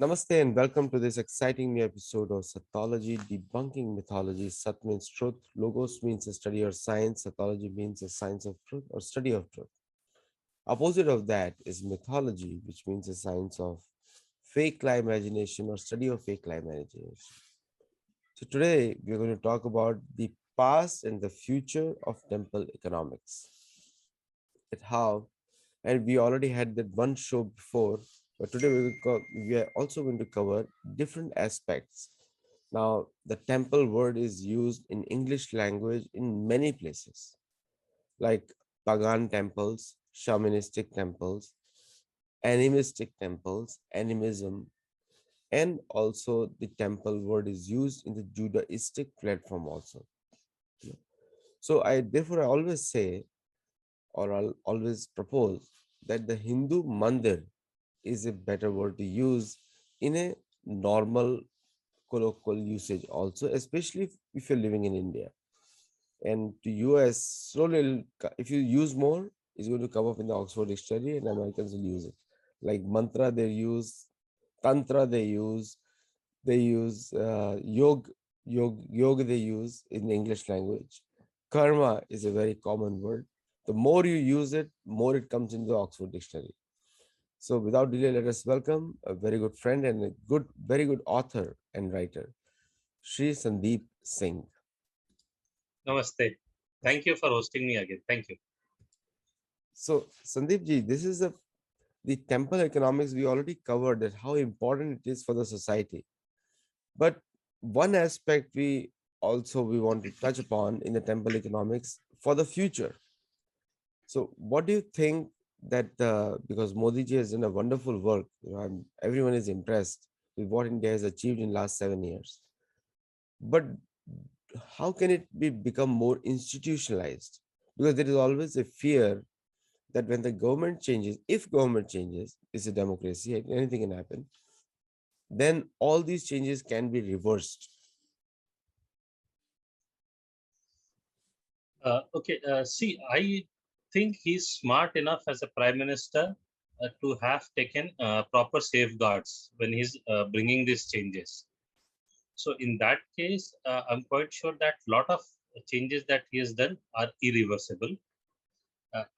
Namaste and welcome to this exciting new episode of Sattology, debunking mythology. Sat means truth, logos means a study or science, Sattology means a science of truth or study of truth. Opposite of that is mythology, which means a science of fake lie imagination or study of fake lie imagination. So today we're going to talk about the past and the future of temple economics. At how, and we already had that one show before, but today we are also going to cover different aspects. Now, the temple word is used in English language in many places, like pagan temples, shamanistic temples, animistic temples, animism, and also the temple word is used in the Judaistic platform also. So I always say, or I'll always propose that the Hindu mandir is a better word to use in a normal colloquial usage also, especially if you're living in India. And to US, slowly, if you use more, it's going to come up in the Oxford Dictionary and Americans will use it. Like mantra they use, tantra they use yoga they use in the English language. Karma is a very common word. The more you use it, more it comes into the Oxford Dictionary. So without delay, let us welcome a very good friend and very good author and writer, Sri Sandeep Singh. Namaste. Thank you for hosting me again. Thank you. So Sandeep ji, this is the temple economics we already covered that how important it is for the society. But one aspect we want to touch upon in the temple economics for the future. So what do you think that because Modi ji has done a wonderful work, everyone is impressed with what India has achieved in last 7 years. But how can it become more institutionalized? Because there is always a fear that when the government changes, if government changes, it's a democracy, anything can happen, then all these changes can be reversed. See, I think he's smart enough as a prime minister to have taken proper safeguards when he's bringing these changes. So in that case, I'm quite sure that a lot of changes that he has done are irreversible,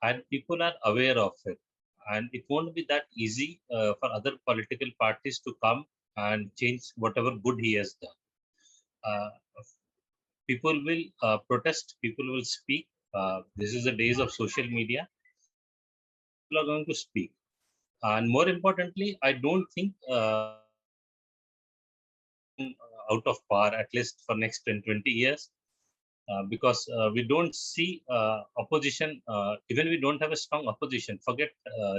and people are aware of it. And it won't be that easy for other political parties to come and change whatever good he has done. Uh, People will protest, people will speak. This is the days of social media. People are going to speak. And more importantly, I don't think out of power, at least for next 10, 20 years, because we don't see opposition, even we don't have a strong opposition, forget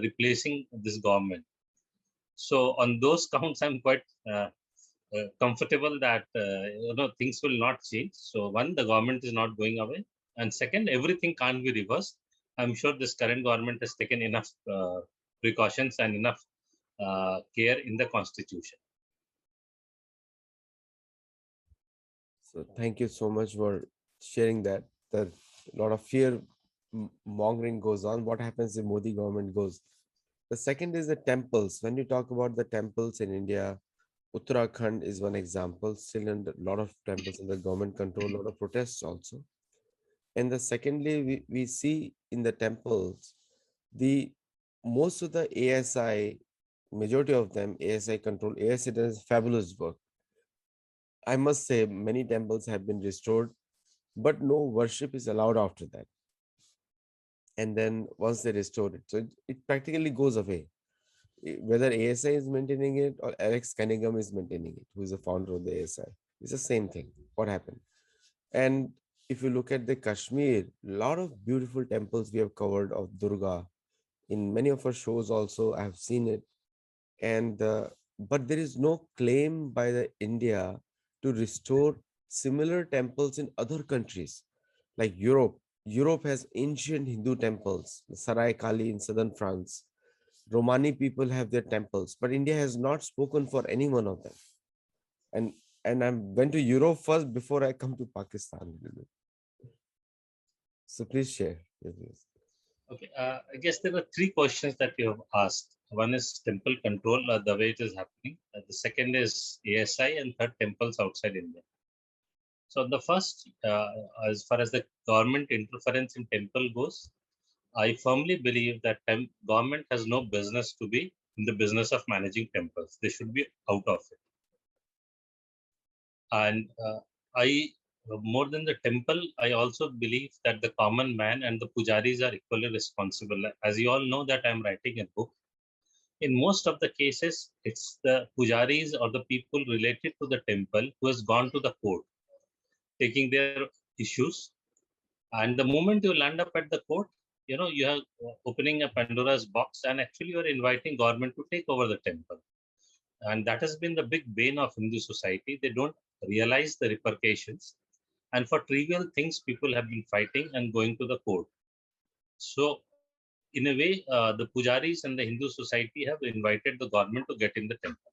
replacing this government. So on those counts, I'm quite comfortable that things will not change. So one, the government is not going away, and second, everything can't be reversed. I'm sure this current government has taken enough precautions and enough care in the constitution. So thank you so much for sharing that. That a lot of fear mongering goes on. What happens if Modi government goes? The second is the temples. When you talk about the temples in India, Uttarakhand is one example. Still, in a lot of temples under government control, a lot of protests also. And the secondly, we see in the temples, the most of the ASI, majority of them, ASI control, ASI does fabulous work. I must say, many temples have been restored, but no worship is allowed after that. And then once they restore it, so it practically goes away. Whether ASI is maintaining it or Alex Cunningham is maintaining it, who is the founder of the ASI, it's the same thing. What happened? And if you look at the Kashmir, a lot of beautiful temples we have covered of Durga in many of our shows. Also, I have seen it, and but there is no claim by the India to restore similar temples in other countries like Europe. Europe has ancient Hindu temples, Sarai Kali in southern France. Romani people have their temples, but India has not spoken for any one of them. And I went to Europe first before I come to Pakistan. So please share your views. Okay, I guess there are three questions that you have asked. One is temple control, the way it is happening. The second is ASI, and third, temples outside India. So the first, as far as the government interference in temple goes, I firmly believe that government has no business to be in the business of managing temples. They should be out of it. And I, more than the temple, I also believe that the common man and the pujaris are equally responsible. As you all know, that I am writing a book. In most of the cases, it's the pujaris or the people related to the temple who has gone to the court, taking their issues. And the moment you land up at the court, you are opening a Pandora's box, and actually you are inviting government to take over the temple. And that has been the big bane of Hindu society. They don't realize the repercussions. And for trivial things, people have been fighting and going to the court. So, in a way, the pujaris and the Hindu society have invited the government to get in the temple.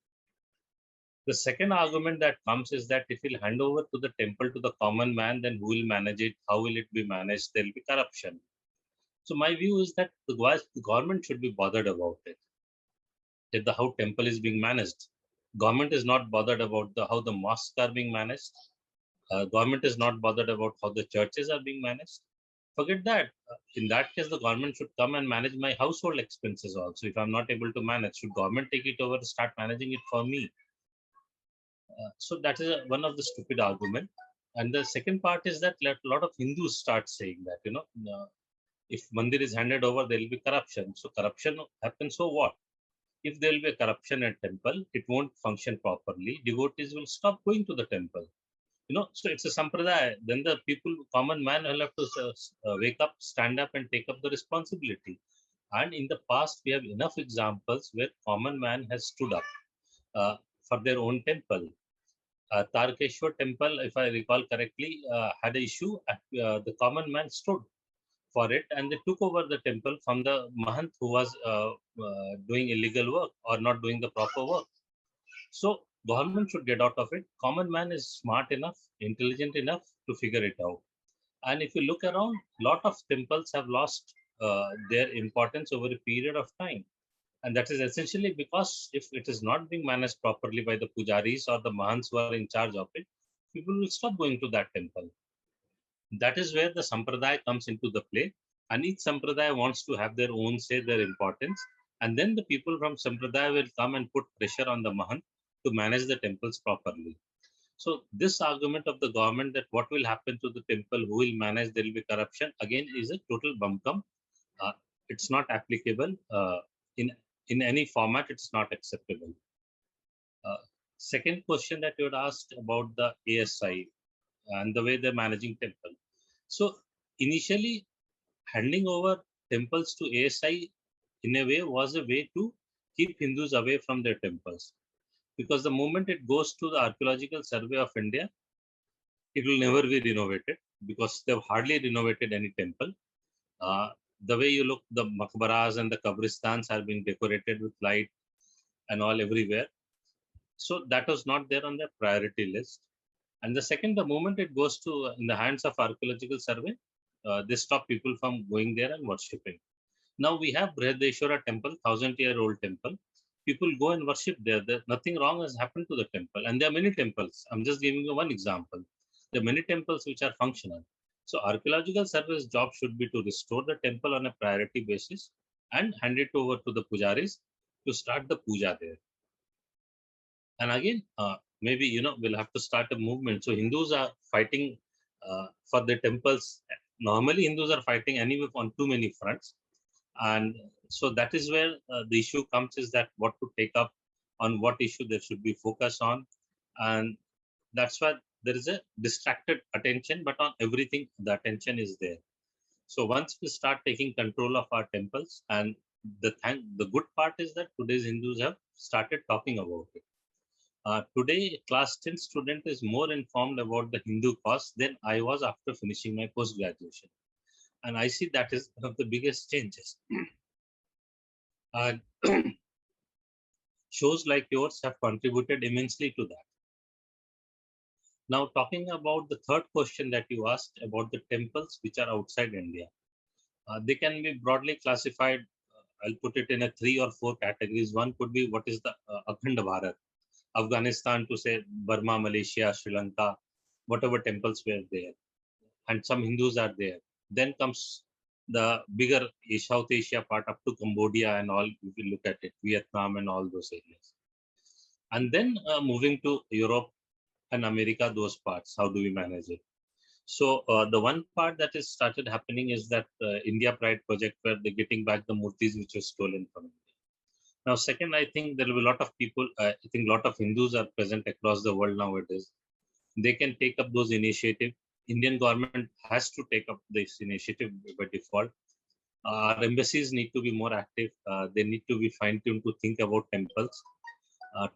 The second argument that comes is that if we'll hand over to the temple to the common man, then who will manage it? How will it be managed? There will be corruption. So my view is that the government should be bothered about it. That the how temple is being managed. Government is not bothered about how the mosques are being managed. Government is not bothered about how the churches are being managed. Forget that. In that case, the government should come and manage my household expenses also. If I'm not able to manage, should government take it over, start managing it for me? So that is one of the stupid argument. And the second part is that a lot of Hindus start saying that, if mandir is handed over, there will be corruption. So corruption happens. So what? If there will be a corruption at temple, it won't function properly. Devotees will stop going to the temple. So it's a sampradaya. Then the people, common man, will have to wake up, stand up, and take up the responsibility. And in the past, we have enough examples where common man has stood up uh, for their own temple. Tarkeshwar temple, if I recall correctly, had an issue. The common man stood for it, and they took over the temple from the mahant who was doing illegal work or not doing the proper work. So government should get out of it. Common man is smart enough, intelligent enough to figure it out. And if you look around, lot of temples have lost their importance over a period of time. And that is essentially because if it is not being managed properly by the pujaris or the mahants who are in charge of it, people will stop going to that temple. That is where the sampradaya comes into the play. And each sampradaya wants to have their own say, their importance. And then the people from sampradaya will come and put pressure on the mahant to manage the temples properly. So this argument of the government that what will happen to the temple, who will manage, there will be corruption, again is a total buncombe. Uh, it's not applicable in in any format. It's not acceptable. Uh, Second question that you had asked about the ASI and the way they're managing temple. So initially, handing over temples to ASI in a way was a way to keep Hindus away from their temples. Because the moment it goes to the Archaeological Survey of India, it will never be renovated because they've hardly renovated any temple. Uh, the way you look, the makbaras and the kabristans are being decorated with light and all everywhere. So that was not there on their priority list. And the second, the moment it goes to in the hands of archaeological survey, they stop people from going there and worshipping. Now we have Brihadeshwara temple, 1,000-year-old temple. People go and worship there. Nothing wrong has happened to the temple. And there are many temples. I'm just giving you one example. There are many temples which are functional. So archaeological service job should be to restore the temple on a priority basis and hand it over to the pujaris to start the puja there. And again, maybe we'll have to start a movement. So Hindus are fighting for the temples. Normally Hindus are fighting anyway on too many fronts, and so that is where the issue comes, is that what to take up, on what issue there should be focus on. And that's why there is a distracted attention, but on everything the attention is there. So once we start taking control of our temples, and the good part is that today's Hindus have started talking about it. Today, class 10 student is more informed about the Hindu cause than I was after finishing my post-graduation. And I see that is one of the biggest changes. And shows like yours have contributed immensely to that. Now, talking about the third question that you asked about the temples which are outside India. They can be broadly classified. I'll put it in a three or four categories. One could be what is the Akhand Bharat, Afghanistan to say Burma, Malaysia, Sri Lanka, whatever temples were there, and some Hindus are there. Then comes the bigger South Asia part up to Cambodia and all. If you look at it, Vietnam and all those areas, and then moving to Europe and America, those parts. How do we manage it? So the one part that is started happening is that India Pride project where they're getting back the murtis which were stolen from India. Now, second, I think there will be a lot of people. I think a lot of Hindus are present across the world nowadays. They can take up those initiatives. Indian government has to take up this initiative by default. Our embassies need to be more active. They need to be fine tuned to think about temples.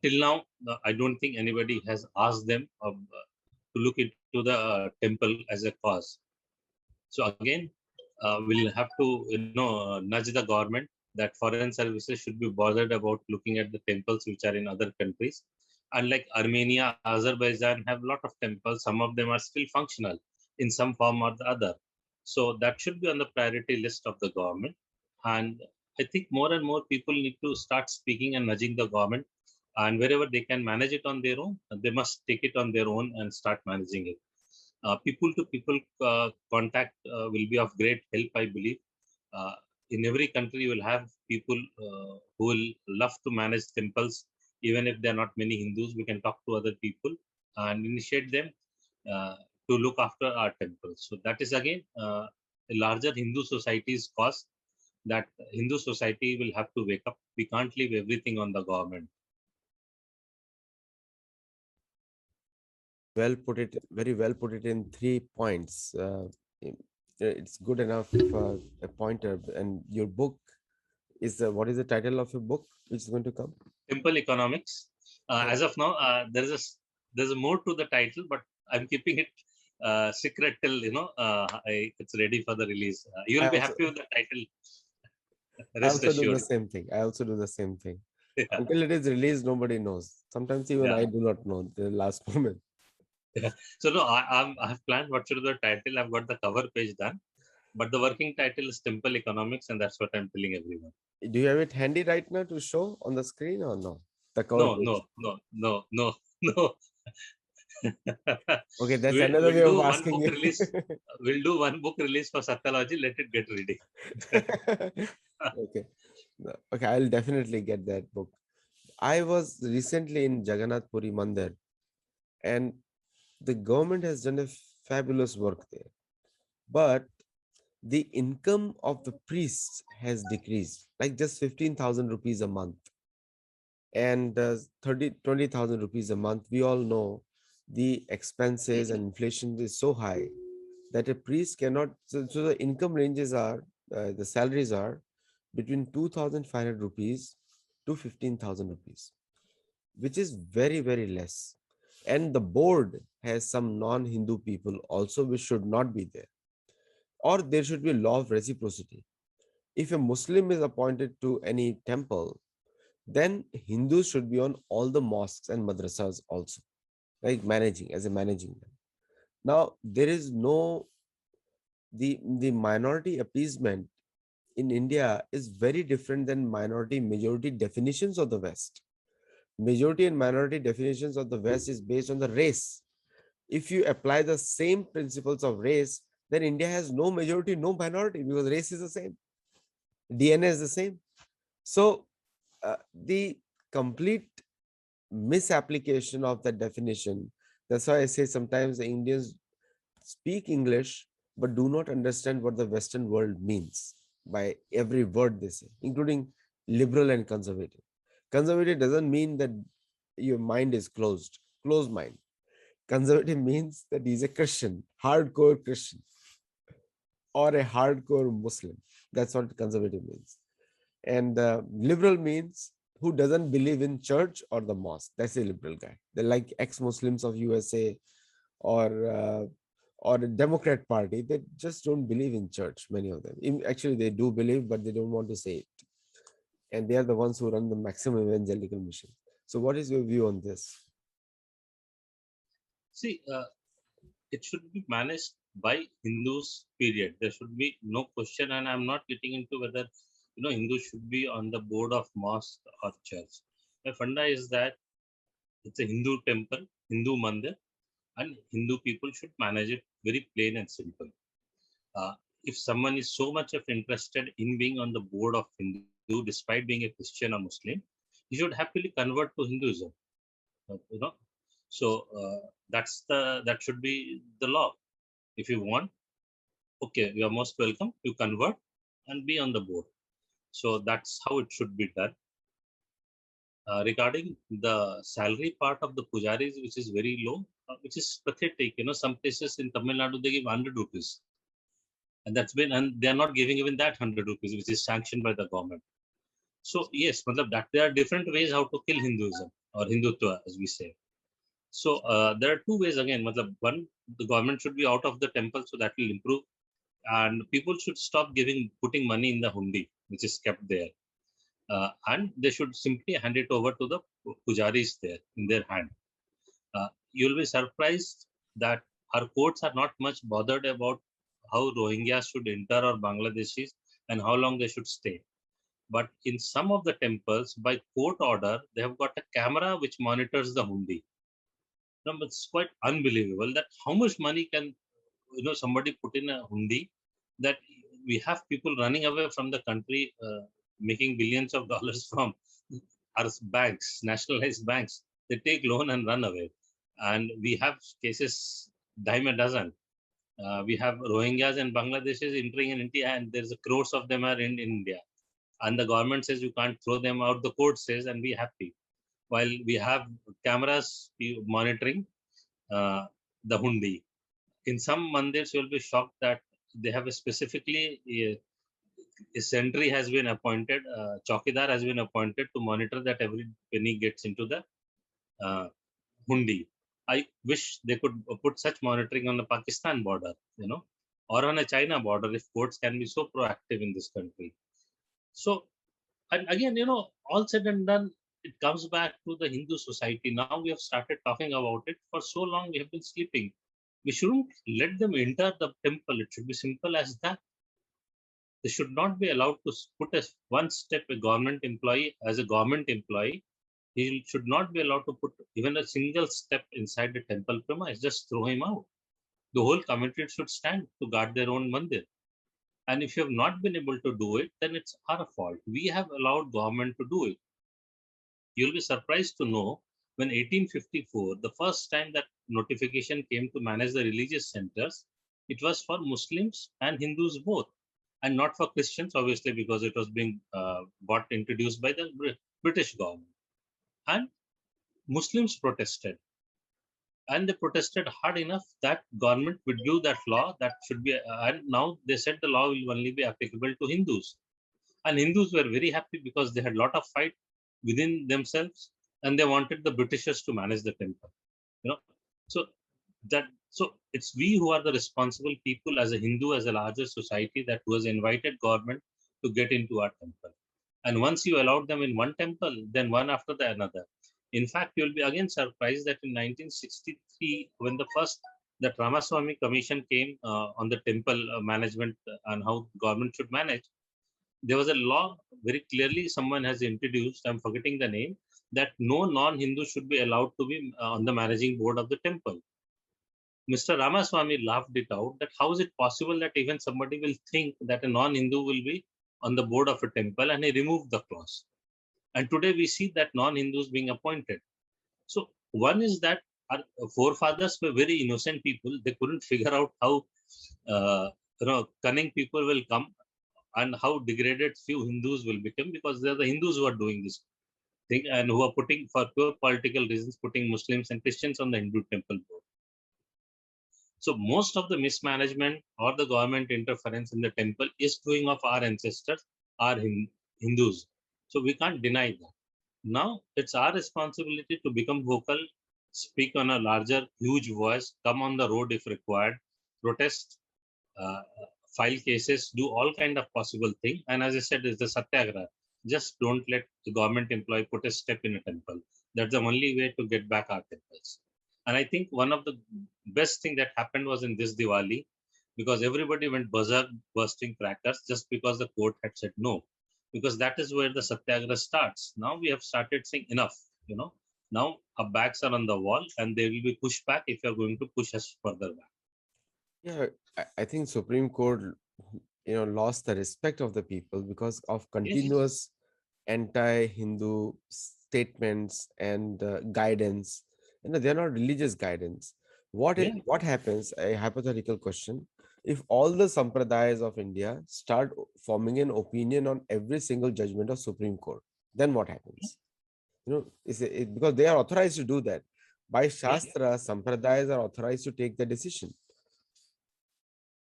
Till now, I don't think anybody has asked them to look into the temple as a cause. So again, we'll have to nudge the government that foreign services should be bothered about looking at the temples which are in other countries. Unlike Armenia, Azerbaijan have a lot of temples. Some of them are still functional in some form or the other. So that should be on the priority list of the government. And I think more and more people need to start speaking and nudging the government. And wherever they can manage it on their own, they must take it on their own and start managing it. People to people contact will be of great help, I believe. Uh, in every country, you will have people who will love to manage temples, even if there are not many Hindus. We can talk to other people and initiate them uh, to look after our temples. So that is again a larger Hindu society's cause that Hindu society will have to wake up. We can't leave everything on the government. Well put it, very well put it in 3 points. It's good enough a pointer. And your book is what is the title of your book, which is going to come? Temple economics. Oh, As of now, there's a more to the title, but I'm keeping it secret till it's ready for the release. I You'll be also happy with the title. I Rest also do the assured. same thing. I also do the same thing. Yeah, Until it is released, nobody knows. Sometimes even yeah, I do not know the last moment. yeah. So no, I have planned what should be the title. I've got the cover page done, but the working title is Temple Economics, and that's what I'm telling everyone. Do you have it handy right now to show on the screen or no? The cover No, no, page. no, no, no, no. Okay, that's we'll, another way we'll of do one asking book you. release. We'll do one book release for Sattology. Let it get ready. Okay. Okay, I'll definitely get that book. I was recently in Jagannath Puri Mandir, and the government has done a fabulous work there. But the income of the priests has decreased, like just 15,000 rupees a month. And 20,000 rupees a month, we all know the expenses and inflation is so high that a priest cannot. So the income ranges are, the salaries are between 2,500 rupees to 15,000 rupees, which is very, very less. And the board has some non Hindu people also, which should not be there. Or there should be a law of reciprocity. If a Muslim is appointed to any temple, then Hindus should be on all the mosques and madrasas also, like managing as a managing them. Now, there is no, the minority appeasement in India is very different than minority majority definitions of the West. Majority and minority definitions of the West is based on the race. If you apply the same principles of race, then India has no majority, no minority, because race is the same, DNA is the same. So the complete misapplication of that definition. That's why I say sometimes the Indians speak English but do not understand what the Western world means by every word they say, including liberal and conservative. Conservative doesn't mean that your mind is closed mind. Conservative means that he's a Christian, hardcore Christian, or a hardcore Muslim. That's what conservative means. And liberal means who doesn't believe in church or the mosque. That's a liberal guy. They're like ex-Muslims of USA or a Democrat Party. They just don't believe in church. Many of them, actually, they do believe, but they don't want to say it. And they are the ones who run the maximum evangelical mission. So, what is your view on this? See, it should be managed by Hindus, period. There should be no question, and I'm not getting into whether Hindus should be on the board of mosque or church. The funda is that it's a Hindu temple, Hindu mandir, and Hindu people should manage it very plain and simple. Uh, if someone is so much of interested in being on the board of Hindu, despite being a Christian or Muslim, he should happily convert to Hinduism. You know, so that should be the law. If you want, okay, you are most welcome. You convert and be on the board. So that's how it should be done. Regarding the salary part of the pujaris, which is very low, which is pathetic. Some places in Tamil Nadu they give 100 rupees, and they are not giving even that 100 rupees, which is sanctioned by the government. So yes, matlab that there are different ways how to kill Hinduism or Hindutva, as we say. So there are two ways again. Matlab, one, the government should be out of the temple, so that will improve, and people should stop putting money in the hundi, which is kept there, and they should simply hand it over to the pujaris there in their hand. You'll be surprised that our courts are not much bothered about how Rohingyas should enter or Bangladeshis and how long they should stay. But in some of the temples, by court order, they have got a camera which monitors the hundi. It's quite unbelievable that how much money can somebody put in a hundi, that we have people running away from the country, making billions of dollars from our banks, nationalized banks. They take loan and run away, and we have cases dime a dozen. We have Rohingyas and Bangladeshis entering in India, and there's a crores of them are in India, and the government says you can't throw them out. The court says, and we happy, while we have cameras monitoring uh, the hundi. In some mandirs, you'll be shocked that they have a specifically a sentry has been appointed, chowkidar has been appointed to monitor that every penny gets into the uh, hundi. I wish they could put such monitoring on the Pakistan border, or on a China border if courts can be so proactive in this country. So, and again, all said and done, it comes back to the Hindu society. Now we have started talking about it. For so long, we have been sleeping. We shouldn't let them enter the temple. It should be simple as that. They should not be allowed to put a one step a government employee as a government employee. He should not be allowed to put even a single step inside the temple premise. Just throw him out. The whole community should stand to guard their own mandir. And if you have not been able to do it, then it's our fault. We have allowed government to do it. You'll be surprised to know when 1854, the first time that notification came to manage the religious centers, it was for Muslims and Hindus both, and not for Christians, obviously, because it was being introduced by the British government. And Muslims protested, and they protested hard enough that government withdrew that law that should be, and now they said the law will only be applicable to Hindus. And Hindus were very happy because they had a lot of fight within themselves, and they wanted the Britishers to manage the temple. You know, so so it's we who are the responsible people as a Hindu, as a larger society, that was invited government to get into our temple. And once you allowed them in one temple, then one after the another. In fact, you'll be again surprised that in 1963, when that Ramaswamy Commission came on the temple management and how government should manage, there was a law very clearly someone has introduced. I'm forgetting the name, that no non-Hindu should be allowed to be on the managing board of the temple. Mr. Ramaswamy laughed it out that how is it possible that even somebody will think that a non-Hindu will be on the board of a temple, and he removed the clause. And today we see that non-Hindus being appointed. So one is that our forefathers were very innocent people. They couldn't figure out how cunning people will come and how degraded few Hindus will become, because they're the Hindus who are doing this thing and who are putting, for pure political reasons, putting Muslims and Christians on the Hindu temple board. So most of the mismanagement or the government interference in the temple is doing of our ancestors, our Hindus. So we can't deny that. Now it's our responsibility to become vocal, speak on a larger, huge voice, come on the road if required, protest, uh, file cases, do all kind of possible thing. And as I said, it's the Satyagraha. Just don't let the government employee put a step in a temple. That's the only way to get back our temples. And I think one of the best thing that happened was in this Diwali, because everybody went berserk bursting crackers just because the court had said no. Because that is where the Satyagraha starts. Now we have started saying enough, you know. Now our backs are on the wall and they will be pushed back if you're going to push us further back. Yeah, I think Supreme Court, lost the respect of the people because of Yes. continuous anti-Hindu statements and guidance. They're not religious guidance. Yeah. What happens? A hypothetical question: if all the sampradayas of India start forming an opinion on every single judgment of Supreme Court, then what happens? Because they are authorized to do that by Yeah. Shastra. Sampradayas are authorized to take the decision.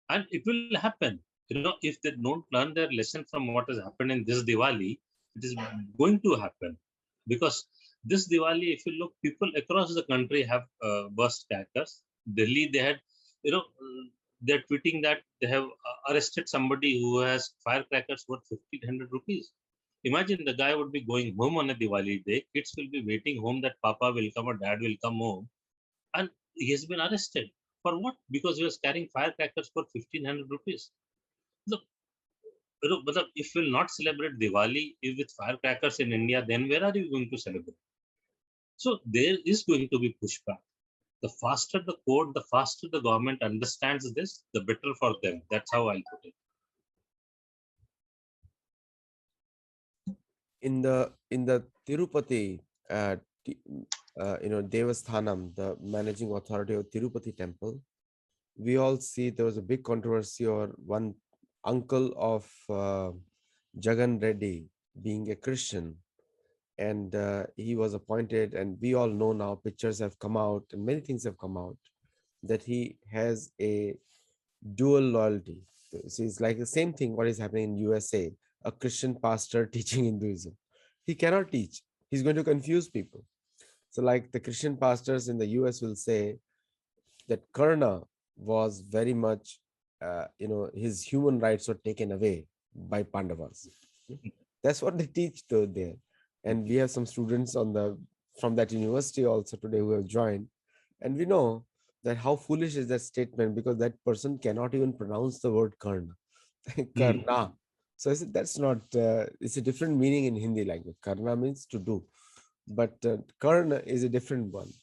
And it will happen. If they don't learn their lesson from what has happened in this Diwali, it is going to happen. Because this Diwali, if you look, people across the country have burst crackers. Delhi, they had, they're tweeting that they have arrested somebody who has firecrackers worth 1,500 rupees. Imagine the guy would be going home on a Diwali day. Kids will be waiting home that Papa will come or Dad will come home, and he has been arrested. For what? Because he was carrying firecrackers for 1,500 rupees. Look, but if we'll not celebrate Diwali with firecrackers in India, then where are you going to celebrate? So there is going to be pushback. The faster the code, the faster the government understands this, the better for them. That's how I'll put it. In the Tirupati, t- Devasthanam, the managing authority of Tirupati temple, we all see there was a big controversy or one uncle of Jagan Reddy being a Christian, and he was appointed, and we all know now, pictures have come out and many things have come out, that he has a dual loyalty. So it's like the same thing what is happening in USA, a Christian pastor teaching Hinduism. He cannot teach. He's going to confuse people. So like the Christian pastors in the US will say that Karna was very much, his human rights were taken away by Pandavas. That's what they teach though there. And we have some students from that university also today who have joined. And we know that how foolish is that statement, because that person cannot even pronounce the word Karna. Hmm. Karna. So I said that's not, it's a different meaning in Hindi language. Karna means to do, but Karna is a different one.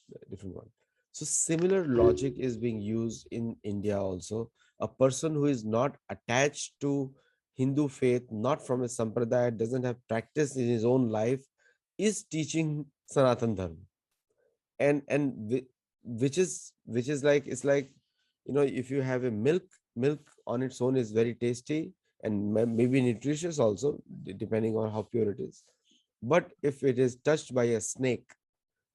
So similar logic is being used in India also. A person who is not attached to Hindu faith, not from a sampradaya, doesn't have practice in his own life, is teaching Sanatan Dharma, which is like, it's like, if you have a milk on its own is very tasty and maybe nutritious also, depending on how pure it is. But if it is touched by a snake,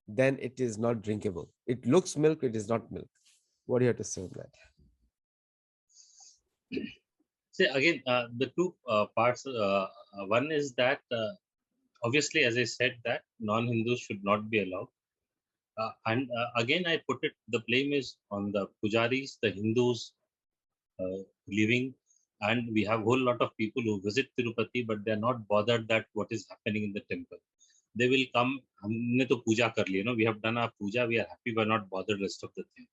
then it is not drinkable. It looks milk, it is not milk. What do you have to say on that? See, again, the two parts. One is that obviously, as I said, that non-Hindus should not be allowed. And again, I put it, the blame is on the pujaris, the Hindus living, and we have a whole lot of people who visit Tirupati, but they're not bothered that what is happening in the temple. They will come, हमने तो पूजा कर ली, we have done our puja, we are happy, we're not bothered rest of the thing.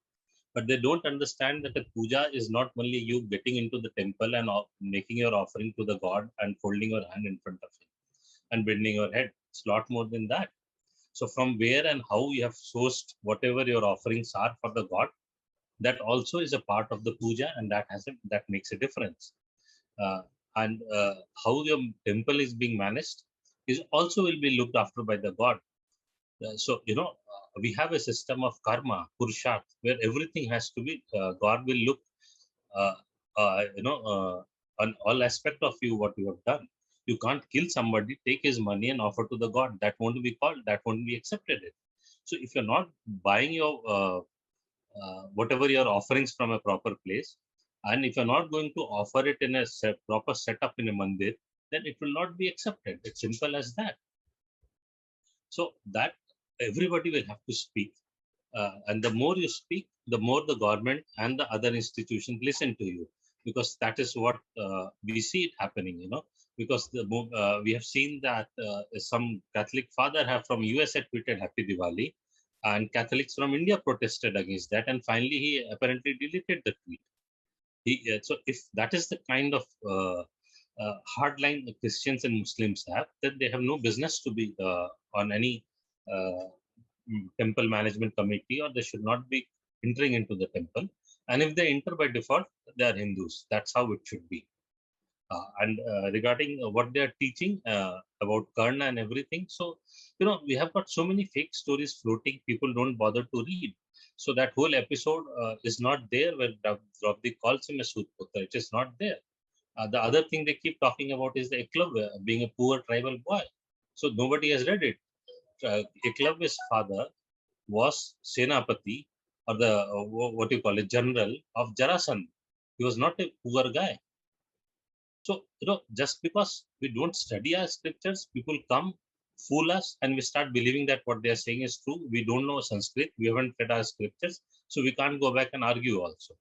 But they don't understand that the puja is not only you getting into the temple and making your offering to the god and folding your hand in front of him and bending your head. It's a lot more than that. So from where and how you have sourced whatever your offerings are for the god, that also is a part of the puja, and that makes a difference. Uh, and how your temple is being managed is also will be looked after by the god. We have a system of karma, purusharth, where everything has to be. God will look, uh, on all aspect of you what you have done. You can't kill somebody, take his money and offer to the God. That won't be called. That won't be accepted. So if you're not buying your whatever your offerings from a proper place, and if you're not going to offer it in a proper setup in a mandir, then it will not be accepted. It's simple as that. So that everybody will have to speak. And the more you speak, the more the government and the other institutions listen to you, because that is what we see it happening. Because we have seen that some Catholic father have from USA tweeted Happy Diwali, And Catholics from India protested against that, and finally he apparently deleted the tweet. So if that is the kind of hardline Christians and Muslims have, then they have no business to be on any uh, temple management committee, or they should not be entering into the temple. And if they enter by default, they are Hindus. That's how it should be. And regarding what they are teaching about Karna and everything, so we have got so many fake stories floating. People don't bother to read. So that whole episode is not there where Draupadi calls him a Sudputra. It is not there. The other thing they keep talking about is the Eklavya being a poor tribal boy. So nobody has read it. Eklavya's father was Senapati, or the what you call it, general of Jarasandh. He was not a poor guy. So, just because we don't study our scriptures, people come, fool us, and we start believing that what they are saying is true. We don't know Sanskrit, we haven't read our scriptures, so we can't go back and argue also.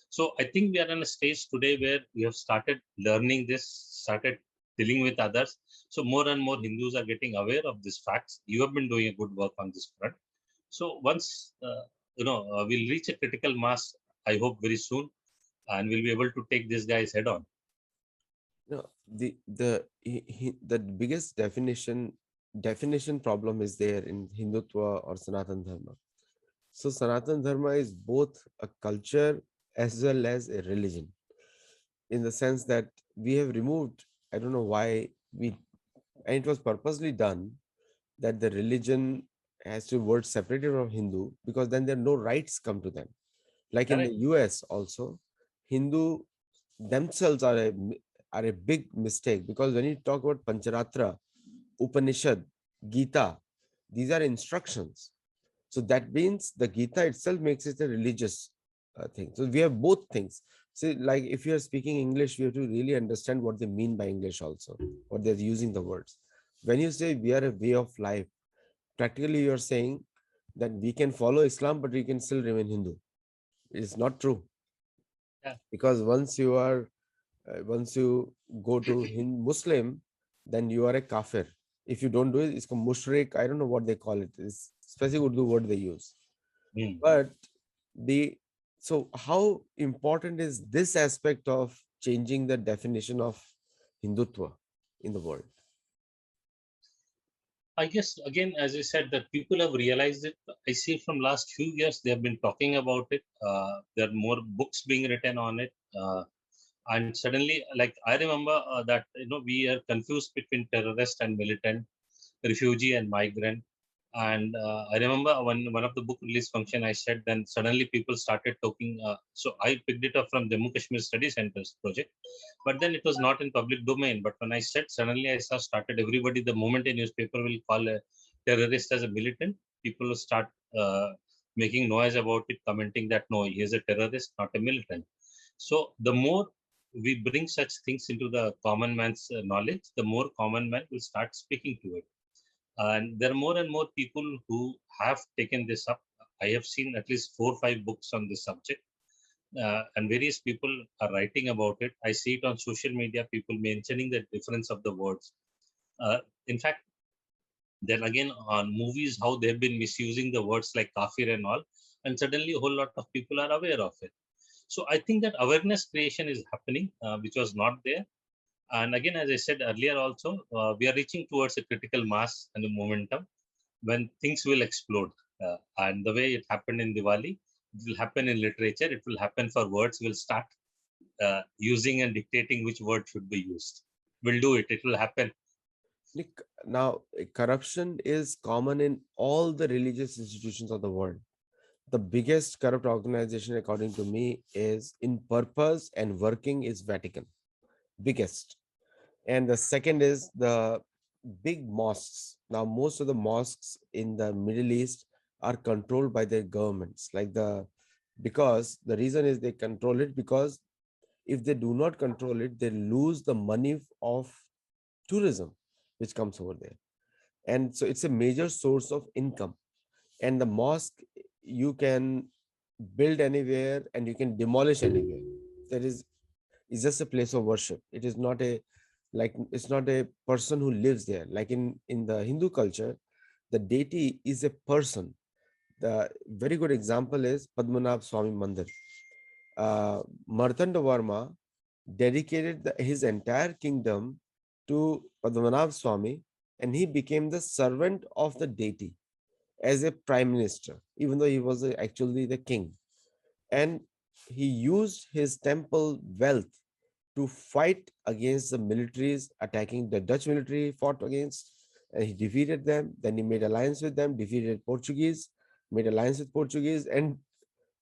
So, I think we are in a stage today where we have started learning this, started dealing with others. So, more and more Hindus are getting aware of these facts. You have been doing a good work on this front. So, once we'll reach a critical mass, I hope very soon, and we'll be able to take this guy's head on. No, the biggest definition problem is there in Hindutva or Sanatan Dharma. So Sanatan Dharma is both a culture as well as a religion, in the sense that we have removed, I don't know why we, and it was purposely done, that the religion has to word separated from Hindu, because then there are no rights come to them. Like in the Correct? US also, Hindu themselves are a big mistake, because when you talk about Pancharatra, Upanishad, Gita, these are instructions. So that means the Gita itself makes it a religious thing. So we have both things. So, like if you are speaking English, we have to really understand what they mean by English also, what they're using the words. When you say we are a way of life, practically you're saying that we can follow Islam, but we can still remain Hindu. It's not true, Yeah. because once you go to Muslim, then you are a kafir. If you don't do it, it's called mushrik. I don't know what they call it. It's specific Urdu word they use. Hmm. But the so how important is this aspect of changing the definition of Hindutva in the world? I guess again, as I said, that people have realized it. I see from last few years they have been talking about it. There are more books being written on it, and suddenly, like I remember that we are confused between terrorist and militant, refugee and migrant. And I remember when one of the book release function I said, then suddenly people started talking. So I picked it up from Jammu Kashmir Study Center's project, but then it was not in public domain. But when I said, suddenly I saw started everybody, the moment a newspaper will call a terrorist as a militant, people will start making noise about it, commenting that no, he is a terrorist, not a militant. So the more we bring such things into the common man's knowledge, the more common man will start speaking to it. And there are more and more people who have taken this up. I have seen at least 4 or 5 books on this subject, and various people are writing about it. I see it on social media, people mentioning the difference of the words. In fact, then again on movies, how they've been misusing the words like kafir and all, and suddenly a whole lot of people are aware of it. So I think that awareness creation is happening, which was not there. And again, as I said earlier also, we are reaching towards a critical mass and a momentum when things will explode. And the way it happened in Diwali, it will happen in literature, it will happen for words. We'll start using and dictating which word should be used. We'll do it, it will happen. Nick, now, corruption is common in all the religious institutions of the world. The biggest corrupt organization, according to me, is in purpose and working is Vatican. Biggest. And the second is the big mosques. Now, most of the mosques in the Middle East are controlled by their governments. Because the reason is they control it, because if they do not control it, they lose the money of tourism which comes over there. And so it's a major source of income. And the mosque, you can build anywhere and you can demolish anywhere. That is, it's just a place of worship. It is not a, like, it's not a person who lives there. Like in the Hindu culture, the deity is a person. The very good example is Padmanabh Swami Mandir. Martanda Varma dedicated his entire kingdom to Padmanabh Swami, and he became the servant of the deity as a prime minister, even though he was actually the king. And he used his temple wealth to fight against the militaries attacking the Dutch military fought against, and he defeated them. Then he made alliance with them, defeated Portuguese, made alliance with Portuguese, and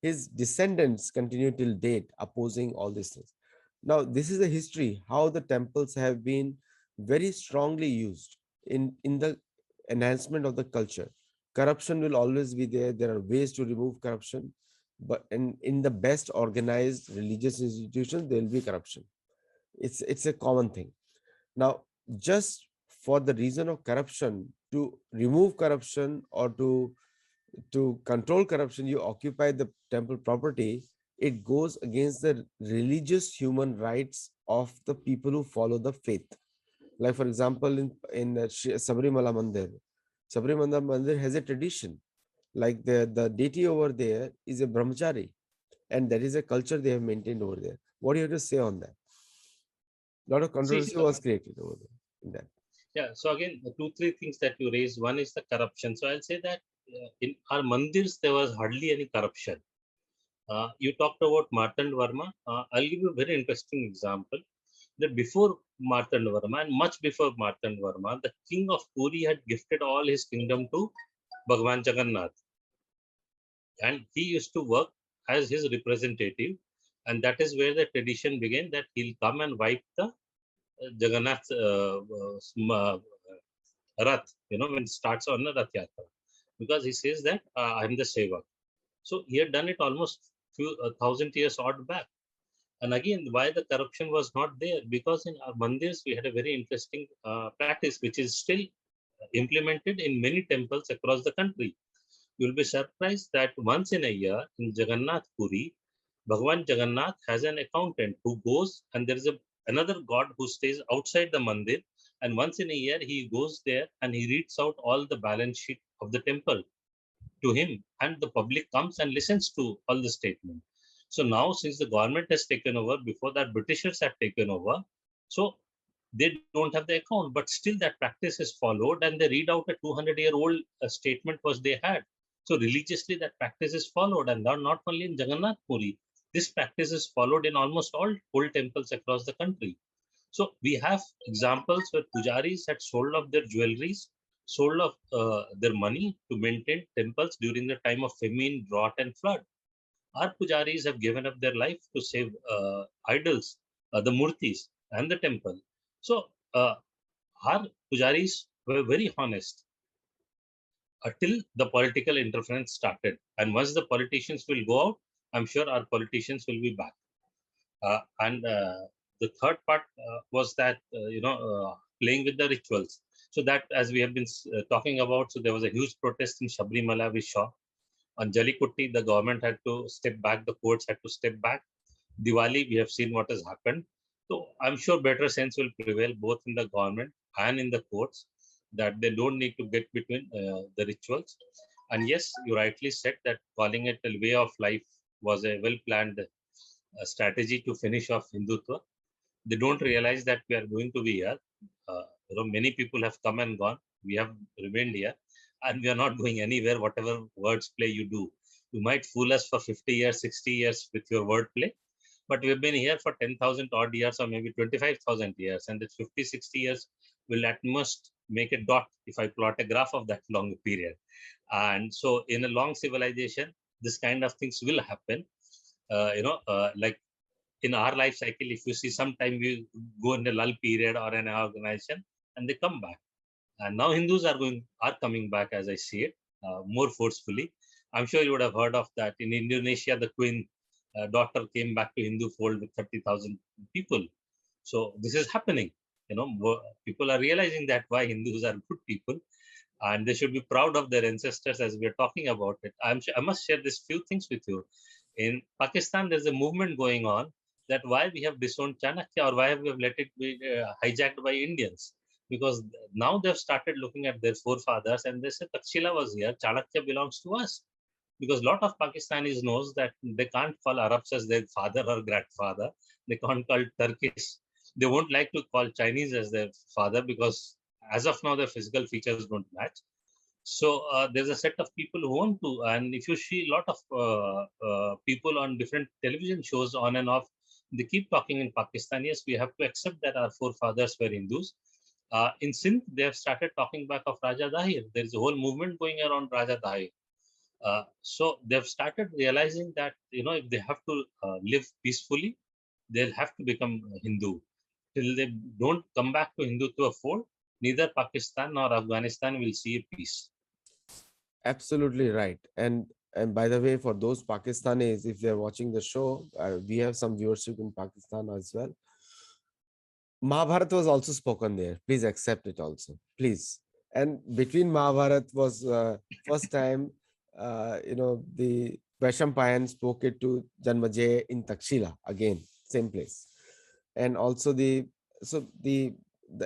his descendants continue till date opposing all these things. Now, this is a history how the temples have been very strongly used in the enhancement of the culture. Corruption will always be there. There are ways to remove corruption, but in the best organized religious institutions, there will be corruption. It's a common thing. Now, just for the reason of corruption, to remove corruption or to control corruption, you occupy the temple property, it goes against the religious human rights of the people who follow the faith. Like, for example, in Sabrimala Mandir, Sabrimala Mandir has a tradition. Like the deity over there is a brahmachari, and that is a culture they have maintained over there. What do you have to say on that? A lot of See, controversy was created over there in that. yeah. So again, the two, three things that you raised. One is the corruption. So I'll say that in our mandirs, there was hardly any corruption. You talked about Martand Varma. I'll give you a very interesting example. That before Martand Varma and much before Martand Varma, the king of Puri had gifted all his kingdom to Bhagwan Jagannath. And he used to work as his representative. And that is where the tradition began that he'll come and wipe the Jagannath Rath, when it starts on the Rath Yatra. Because he says that I'm the Sevak. So he had done it almost few 1,000 years odd back. And again, why the corruption was not there? Because in our mandirs, we had a very interesting practice, which is still implemented in many temples across the country. You'll be surprised that once in a year in Jagannath Puri, Bhagwan Jagannath has an accountant who goes, and there is another god who stays outside the mandir. And once in a year, he goes there and he reads out all the balance sheet of the temple to him, and the public comes and listens to all the statement. So now, since the government has taken over, before that Britishers had taken over, so they don't have the account, but still that practice is followed, and they read out a 200-year-old statement was they had. So religiously, that practice is followed, and not only in Jagannath Puri, this practice is followed in almost all old temples across the country. So we have examples where pujaris had sold off their jewelries, sold off their money to maintain temples during the time of famine, drought, and flood. Our pujaris have given up their life to save idols, the murtis, and the temple. So our pujaris were very honest until the political interference started. And once the politicians will go out, I'm sure our politicians will be back. And the third part was that playing with the rituals. So that, as we have been talking about, so there was a huge protest in Sabrimala. We saw on Jalikutti, the government had to step back, the courts had to step back. Diwali, we have seen what has happened. So I'm sure better sense will prevail both in the government and in the courts, that they don't need to get between the rituals. And yes, you rightly said that calling it a way of life was a well planned strategy to finish off Hindutva. They don't realize that we are going to be here. Many people have come and gone. We have remained here, and we are not going anywhere. Whatever words play you do, you might fool us for 50 years, 60 years with your word play, but we've been here for 10,000 odd years, or maybe 25,000 years, and that 50, 60 years will at most make a dot if I plot a graph of that long period. And so, in a long civilization, this kind of things will happen. Like in our life cycle, if you see, sometime we go in a lull period or an organization, and they come back. And now Hindus are coming back, as I see it, more forcefully. I'm sure you would have heard of that. In Indonesia, the queen daughter came back to Hindu fold with 30,000 people. So this is happening. People are realizing that why Hindus are good people, and they should be proud of their ancestors as we are talking about it. I must share this few things with you. In Pakistan, there's a movement going on that why we have disowned Chanakya, or why we have let it be hijacked by Indians. Because now they've started looking at their forefathers and they say Takshila was here, Chanakya belongs to us. because a lot of Pakistanis knows that they can't call Arabs as their father or grandfather. They can't call Turkish. They won't like to call Chinese as their father because as of now their physical features don't match. So there's a set of people who want to, and if you see a lot of people on different television shows on and off, they keep talking in Pakistan. Yes, we have to accept that our forefathers were Hindus. In Sindh, they have started talking back of Raja Dahir. There is a whole movement going around Raja Dahir. So they've started realizing that if they have to live peacefully, they'll have to become Hindu. Till they don't come back to Hindu to a fold, neither Pakistan nor Afghanistan will see a peace. Absolutely right. And by the way, for those Pakistanis, if they're watching the show, we have some viewership in Pakistan as well. Mahabharata was also spoken there. Please accept it also, please. And between Mahabharata was first time, the Vaishampayan spoke it to Janmajay in Takshila again, same place. And also the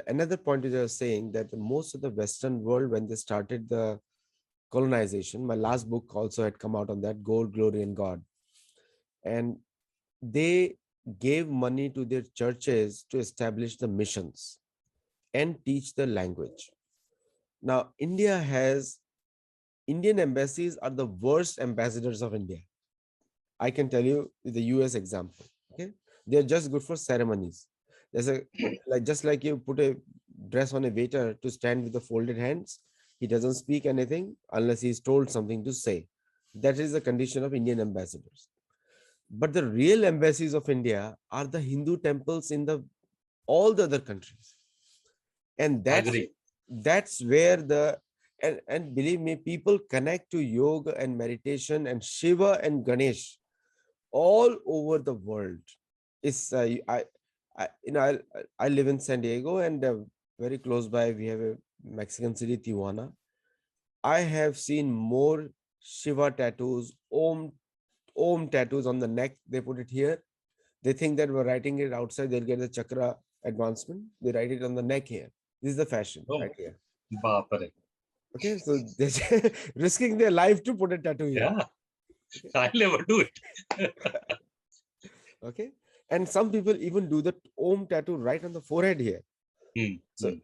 another point is I was saying that most of the Western world, when they started the colonization, my last book also had come out on that, Gold, Glory, and God. And they gave money to their churches to establish the missions and teach the language. Now, Indian embassies are the worst ambassadors of India. I can tell you the US example. Okay. They're just good for ceremonies. There's a like just like you put a dress on a waiter to stand with the folded hands, he doesn't speak anything unless he's told something to say. That is the condition of Indian ambassadors. But the real embassies of India are the Hindu temples in the all the other countries. And Agree. that's where and believe me, people connect to yoga and meditation and Shiva and Ganesh all over the world. It's I live in San Diego, and very close by we have a Mexican city, Tijuana. I have seen more Shiva tattoos, Om tattoos on the neck. They put it here. They think that we're writing it outside, they'll get the chakra advancement. They write it on the neck here. This is the fashion Oh, right here. Bapare. Okay, so they're risking their life to put a tattoo here. Yeah, I'll never do it. Okay, and some people even do the Om tattoo right on the forehead here. Hmm,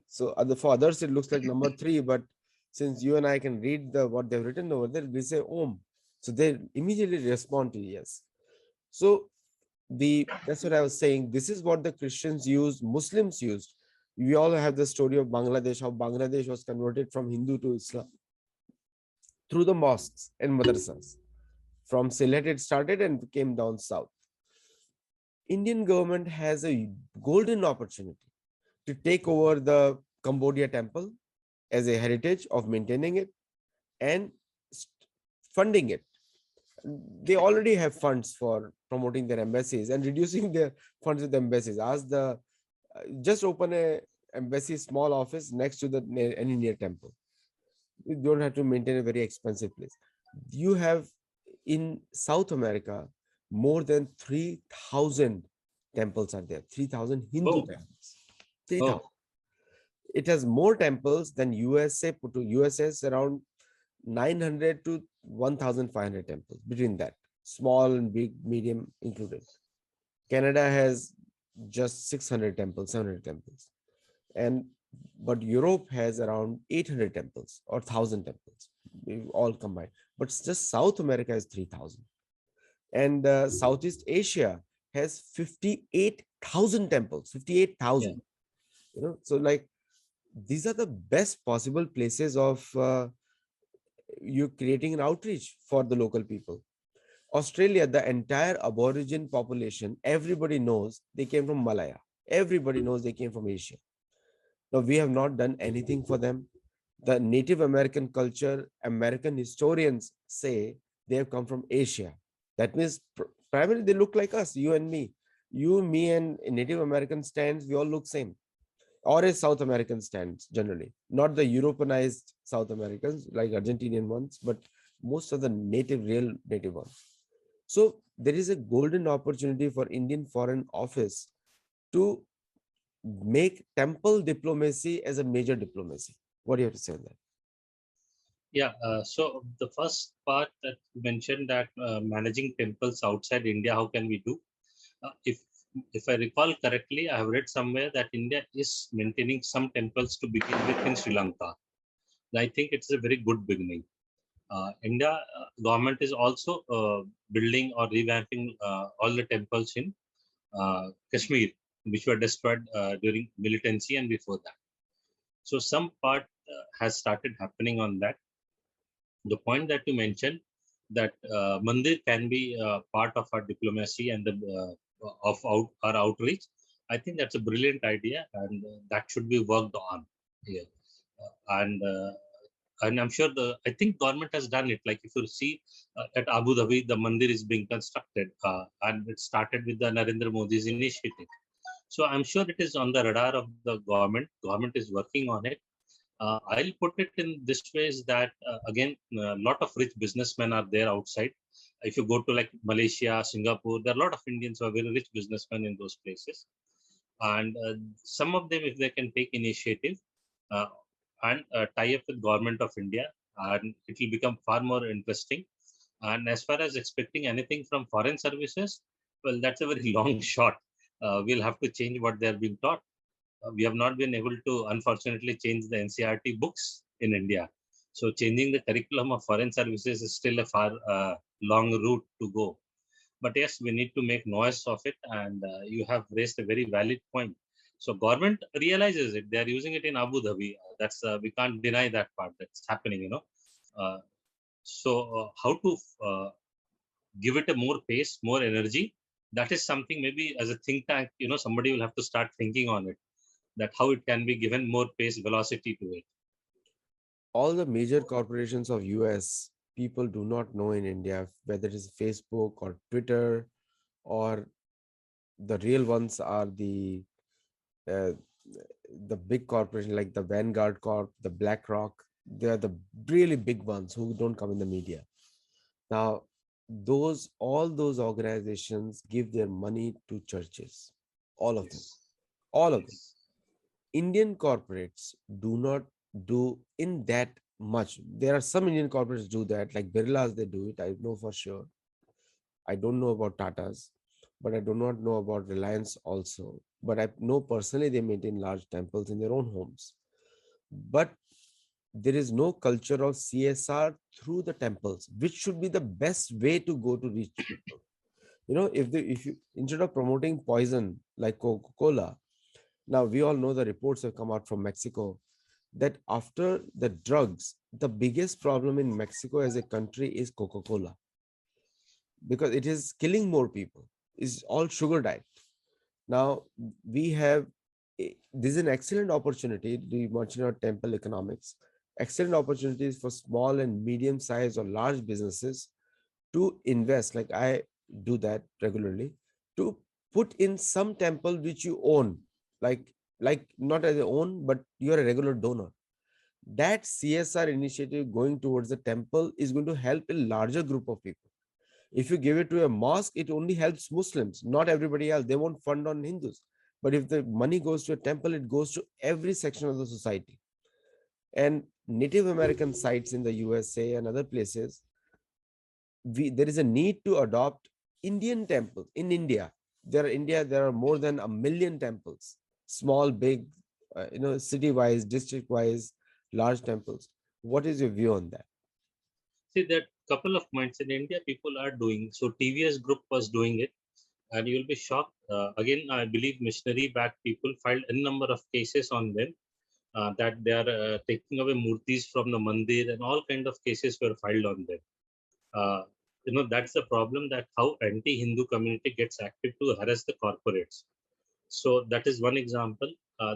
So, hmm. for others it looks like number three, but since you and I can read what they've written over there, we say Om, so they immediately respond to yes. So that's what I was saying. This is what the Christians used, Muslims used. We all have the story of Bangladesh, how Bangladesh was converted from Hindu to Islam through the mosques and madrasas. From Sylhet it started and came down south. Indian government has a golden opportunity to take over the Cambodia temple as a heritage of maintaining it and funding it. They already have funds for promoting their embassies and reducing their funds with embassies. Ask the just open a embassy small office next to the any near temple. You don't have to maintain a very expensive place. You have in South America more than 3,000 temples are there. 3,000 Hindu Oh, temples. 3,000. oh, It has more temples than USA. Put to USS around 900 to 1,500 temples between that, small and big, medium included. Canada has just 600 temples, 700 temples. And but Europe has around 800 temples or 1,000 temples, all combined. But just South America is 3,000. And Southeast Asia has 58,000 temples, yeah. 58,000. So like these are the best possible places of you creating an outreach for the local people. Australia, the entire Aborigine population, everybody knows they came from Malaya. Everybody knows they came from Asia. Now, we have not done anything for them. The Native American culture, American historians say they have come from Asia. That means primarily they look like us, you and me. You, me, and Native American stands, we all look same. Or as South American stands generally, not the Europeanized South Americans like Argentinian ones, but most of the real native ones. So there is a golden opportunity for Indian Foreign Office to make temple diplomacy as a major diplomacy. What do you have to say on that? Yeah. So the first part that you mentioned, that managing temples outside India, how can we do? If I recall correctly, I have read somewhere that India is maintaining some temples to begin with in Sri Lanka. I think it's a very good beginning. India government is also building or revamping all the temples in Kashmir, which were destroyed during militancy and before that. So some part has started happening on that. The point that you mentioned, that mandir can be part of our diplomacy and the our outreach. I think that's a brilliant idea, and that should be worked on here. And I'm sure I think government has done it. Like if you see at Abu Dhabi, the mandir is being constructed, and it started with the Narendra Modi's initiative. So I'm sure it is on the radar of the government. Government is working on it. I'll put it in this way, is that again, a lot of rich businessmen are there outside. If you go to like Malaysia, Singapore, there are a lot of Indians who are very rich businessmen in those places. And some of them, if they can take initiative uh, and tie up with government of India, and it will become far more interesting. And as far as expecting anything from foreign services, well, that's a very long shot. We'll have to change what they are being taught. We have not been able to, unfortunately, change the NCRT books in India. So changing the curriculum of foreign services is still a far long route to go. But yes, we need to make noise of it, and you have raised a very valid point. So government realizes it; they are using it in Abu Dhabi. That's we can't deny that part. That's happening, you know. Uh, so how to give it a more pace, more energy? That is something, maybe as a think tank, somebody will have to start thinking on it, that how it can be given more pace, velocity to it. All the major corporations of US, people do not know in India, whether it is Facebook or Twitter, or the real ones are uh, the big corporation like the Vanguard Corp, the BlackRock. They are the really big ones who don't come in the media. Now, all those organizations give their money to churches, all of them, Yes. all of them. Yes. Indian corporates do not do in that much. There are some Indian corporates do that, like Birlas, they do it. I know for sure. I don't know about Tata's, but I do not know about Reliance also. But I know personally they maintain large temples in their own homes. But there is no culture of CSR through the temples, which should be the best way to go to reach people. If you instead of promoting poison like Coca-Cola, now we all know the reports have come out from Mexico that after the drugs, the biggest problem in Mexico as a country is Coca-Cola because it is killing more people. It's all sugar diet. Now we have this is an excellent opportunity. We mentioned about temple economics, excellent opportunities for small and medium sized or large businesses to invest. Like I do that regularly to put in some temple which you own, like not as a own, but you're a regular donor. That CSR initiative going towards the temple is going to help a larger group of people. If you give it to a mosque, it only helps Muslims, not everybody else. They won't fund on Hindus. But if the money goes to a temple, it goes to every section of the society. And Native American sites in the USA and other places, there is a need to adopt Indian temples in India. There are more than 1 million temples, small, big, city-wise, district-wise, large temples. What is your view on that? See, that couple of points in India, people are doing. So TVS Group was doing it, and you'll be shocked. Again, I believe missionary-backed people filed a number of cases on them, that they are taking away murtis from the mandir, and all kind of cases were filed on them. Uh, that's the problem, that how anti-Hindu community gets active to harass the corporates. So that is one example.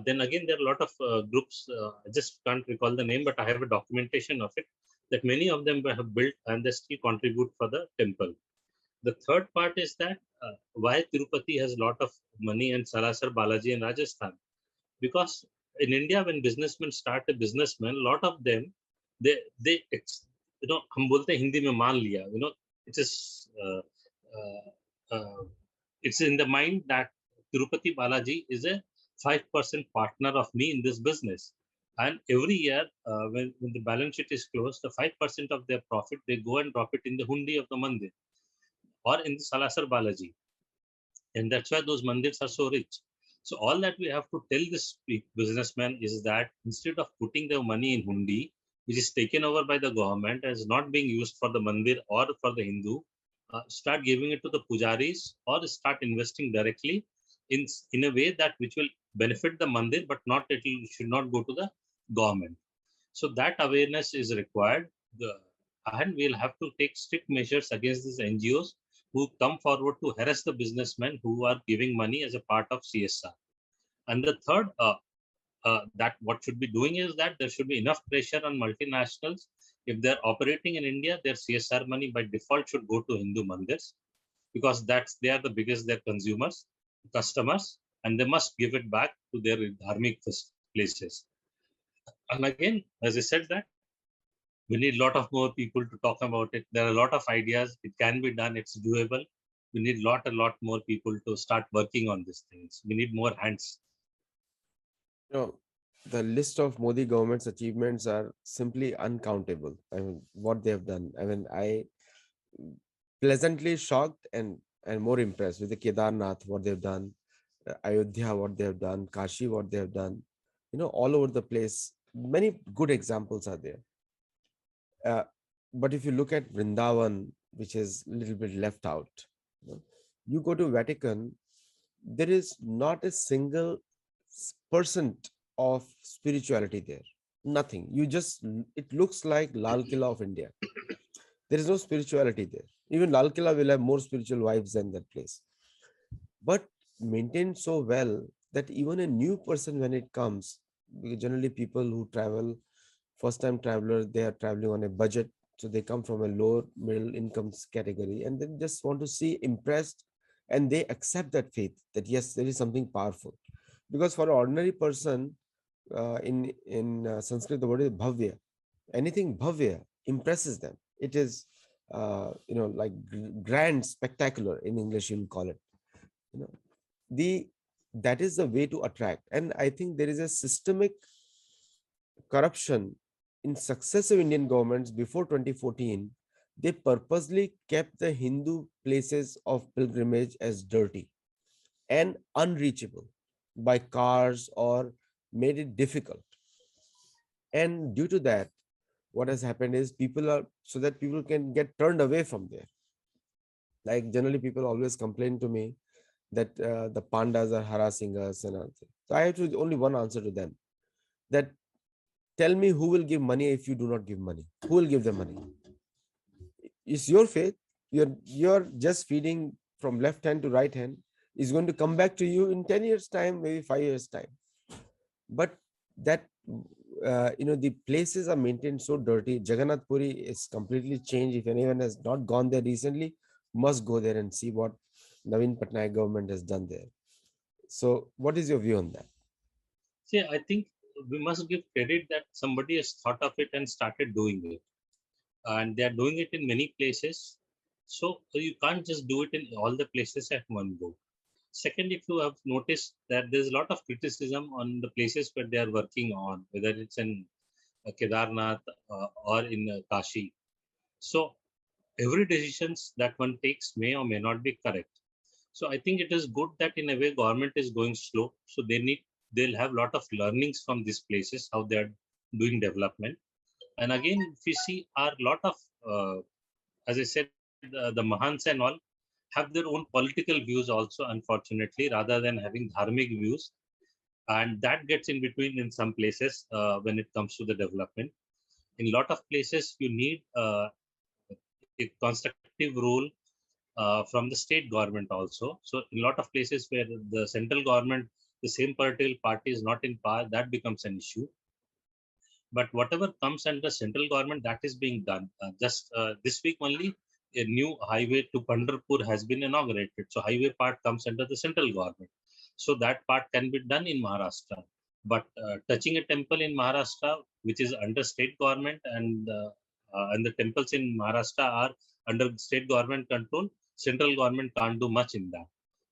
Then again, there are a lot of groups. I just can't recall the name, but I have a documentation of it, that many of them have built and they still contribute for the temple. The third part is that why Tirupati has a lot of money, and Sarasar, Balaji in Rajasthan. Because in India, when businessmen start a businessman, a lot of them, they हम बोलते हैं हिंदी में मान लिया, it is uh, uh, it's in the mind that Tirupati Balaji is a 5% partner of me in this business. And every year, when the balance sheet is closed, the 5% of their profit, they go and drop it in the hundi of the mandir or in the Salasar Balaji. And that's why those mandirs are so rich. So all that we have to tell this businessman is that instead of putting the money in hundi, which is taken over by the government as not being used for the mandir or for the Hindu, start giving it to the pujaris or start investing directly in a way that which will benefit the mandir, but not should not go to the government. So that awareness is required. And we'll have to take strict measures against these NGOs who come forward to harass the businessmen who are giving money as a part of CSR. And the third, that what should be doing is that there should be enough pressure on multinationals. If they're operating in India, their CSR money by default should go to Hindu mandirs, because they are the biggest their consumers, customers, and they must give it back to their dharmic places. And again, as I said, that we need a lot of more people to talk about it. There are a lot of ideas. It can be done. It's doable. We need a lot more people to start working on these things. We need more hands. You know, the list of Modi government's achievements are simply uncountable. I mean, what they have done. I mean, I pleasantly shocked and more impressed with the Kedarnath, what they've done, Ayodhya, what they have done, Kashi, what they have done. You know, all over the place. Many good examples are there. Uh, but if you look at Vrindavan, which is a little bit left out, you know, you go to Vatican, there is not a single percent of spirituality there. Nothing. It looks like Lal Killa of India. There is no spirituality there. Even Lal Killa will have more spiritual vibes than that place, but maintained so well that even a new person, when it comes, because generally people who travel, first time travelers, they are traveling on a budget, so they come from a lower middle income category and they just want to see impressed, and they accept that faith that yes, there is something powerful. Because for an ordinary person, in Sanskrit the word is bhavya. Anything bhavya impresses them. It is like grand, spectacular, in English you'll call it. You know, the that is the way to attract. And I think there is a systemic corruption in successive Indian governments before 2014. They purposely kept the Hindu places of pilgrimage as dirty and unreachable by cars, or made it difficult. And due to that, what has happened is people are, so that people can get turned away from there. Like generally, people always complain to me that the pandas are harassing us and all. So I have to only one answer to them, that tell me who will give money if you do not give money. Who will give the money? It's your faith. You're just feeding from left hand to right hand. Is going to come back to you in 10 years time, maybe 5 years time. But that the places are maintained so dirty. Jagannath Puri is completely changed. If anyone has not gone there recently, must go there and see what Naveen Patnaik government has done there. So what is your view on that? See, I think we must give credit that somebody has thought of it and started doing it. And they are doing it in many places. So you can't just do it in all the places at one go. Second, if you have noticed that there's a lot of criticism on the places where they are working on, whether it's in Kedarnath or in Kashi. So every decisions that one takes may or may not be correct. So I think it is good that in a way government is going slow. So they'll have a lot of learnings from these places, how they are doing development. And again, if you see are a lot of, as I said, the Mahans and all have their own political views also, unfortunately, rather than having dharmic views. And that gets in between in some places when it comes to the development. In a lot of places, you need a constructive role from the state government also. So in a lot of places where the central government, the same political party is not in power, that becomes an issue. But whatever comes under central government, that is being done. Just this week only, a new highway to Pandharpur has been inaugurated. So highway part comes under the central government. So that part can be done in Maharashtra. But touching a temple in Maharashtra, which is under state government, and the temples in Maharashtra are under state government control, central government can't do much in that.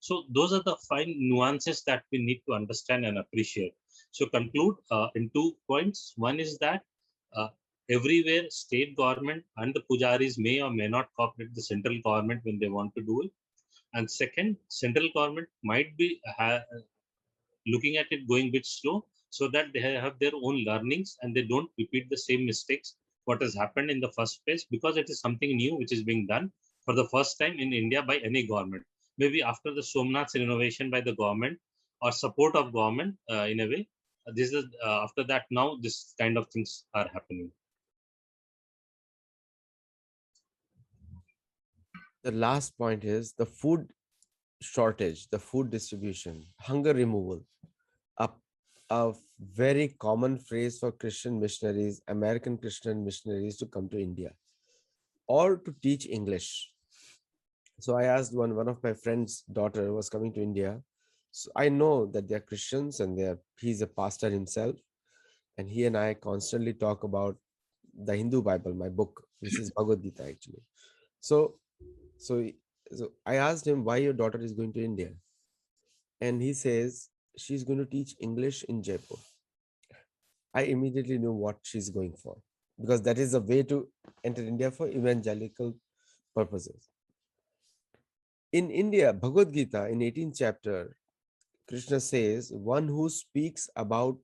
So those are the fine nuances that we need to understand and appreciate. So conclude in 2 points. One is that uh, everywhere state government and the pujaris may or may not cooperate the central government when they want to do it. And second, central government might be looking at it going a bit slow, so that they have their own learnings and they don't repeat the same mistakes what has happened in the first place, because it is something new which is being done for the first time in India by any government. Maybe after the Somnath innovation by the government or support of government, in a way, this is after that now this kind of things are happening. The last point is the food shortage, the food distribution, hunger removal, a, a very common phrase for Christian missionaries, American Christian missionaries to come to India or to teach English. So I asked one of my friend's daughter was coming to India. So I know that they're Christians and he's a pastor himself. And he and I constantly talk about the Hindu Bible, my book, which is Bhagavad Gita actually. So so so I asked him why your daughter is going to India. And he says she's going to teach English in Jaipur. I immediately knew what she's going for because that is a way to enter India for evangelical purposes. In India, Bhagavad Gita in 18th chapter, Krishna says, one who speaks about